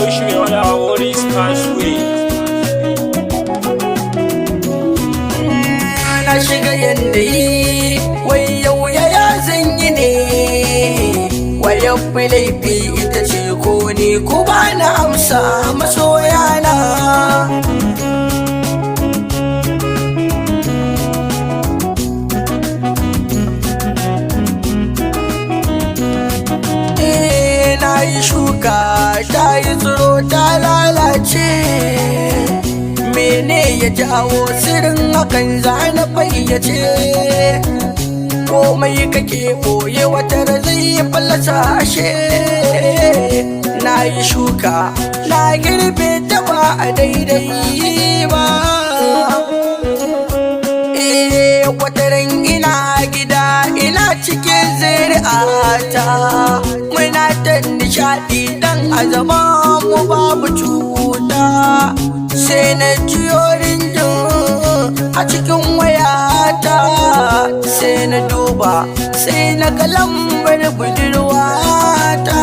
wish me all our worries pass away. Na shiga yanayi wai yau yaya zan yi ne, waya fi laifi ita ce ko ne ko ba na amsa masoyana. Na yi shuka ta yi tsiro ta lalace, mene ya jawo sirrin hakan za na fayyace. Komai kake boye wata zai fallasa ashe. Na yi shuka na girbe ta ba a daidai ba. Wataran ina gida ina cikin zuri'ata, muna ta nishaɗi dan a zama mu babu cuta. Sai na jiyo rinjin a cikin wayata, sai na duba sai na ga lambar budurwata.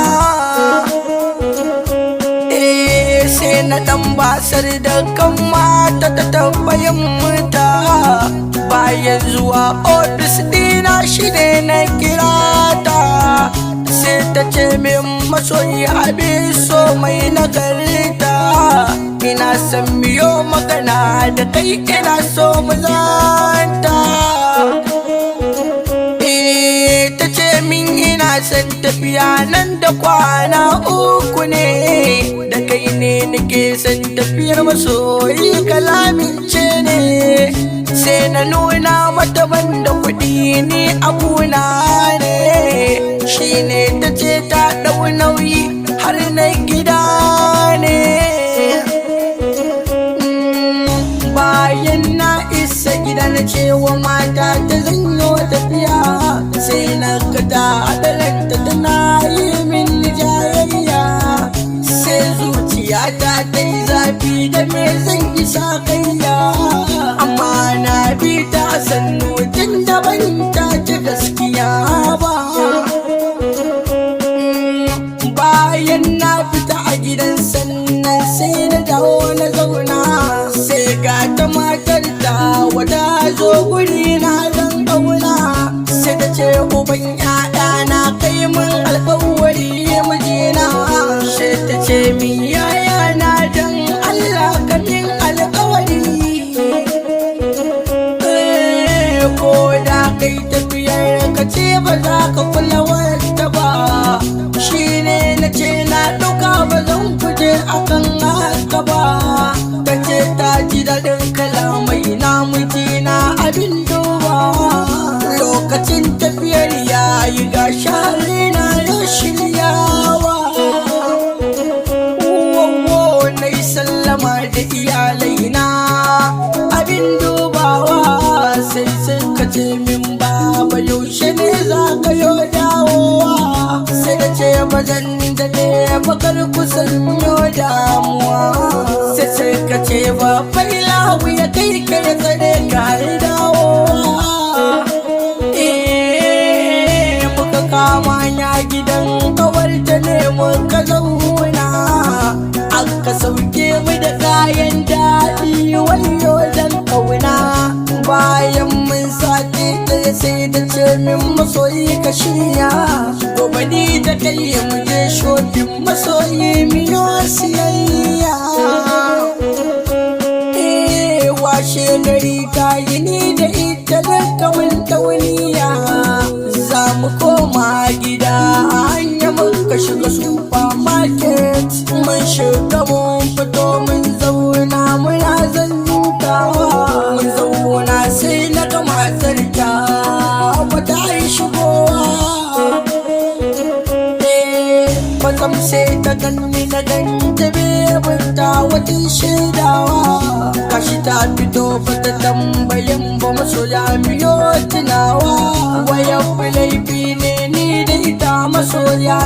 Sai na ɗan basar da kan mata ta tambayin muta, bayan zuwa ofis ɗina shi ne na kirata. Sai ta ce min masoyi abin so mai nagarta, ina son miyo magana da kai ina so mu zanta. Ta ce min ina son tafiya nan da kwana 3 ne, da kai ne nake son tafiyar masoyi kalamince ne. Sai na nuna mata banda kuɗi ni abuna ne, shi ne ta ce ta ɗau nauyi har na gida ne. Bayan na isa gida na cewa mata ta zanyo tafiya, sai na kada adalanta tana yi min jayayya. Sai zuciyata ta yi zafi da me zan isa kaiya, amma na bi ta sannu tun da ban ta ci gaskiya ba. Bayan na fita a gidan sannan sai na dawo na zauna, sai ga ta matar ta wata zo guri na dan ƙauna. Sai ta ce uban ƴaƴa na kai min alƙawari mijina. Sai ta ce min yaya na dan Allah ka min alƙawari, ko da kai tafiyar ka ce ba za ka kula wata ba. Shi ne na ce na ɗauka ba zan guje akan haka ba. Ta ce ta ji daɗin kalamai na mijina abin duba. Lokacin tafiyar ya yi ga shari na ya shiryawa. Na yi sallama da iyalai na abin dubawa, sai suka ce min baba yaushe ne za ka yo dawowa. Sai da ce bazan daɗe bakar kusan yo damuwa. Sai suka ce baba ilahu ya kai ka ya tsare ka har dawowa. Muka kama ya gidan kawarta ne muka zauna, aka sauke mu da kayan daɗi wayo dan ƙauna. Bayan mun sati ɗaya sai da ce min masoyi ka shirya, gobe ni da kai mu je shopping masoyi miyo siyayya. Washe gari ta yi ni da ita da kawun tauniya, za mu koma gida a hanya muka shiga supermarket. Mun shiga mun fito mun zauna muna zannutawa, mun zauna sai na ga matar ta wata yi shigowa. Kwatsam sai ta ganni na ganta bebinta wata shaidawa, kashi ta fito bata tambayin ba masoya miyo tunawa. Waya fi laifi ne ni da ita masoya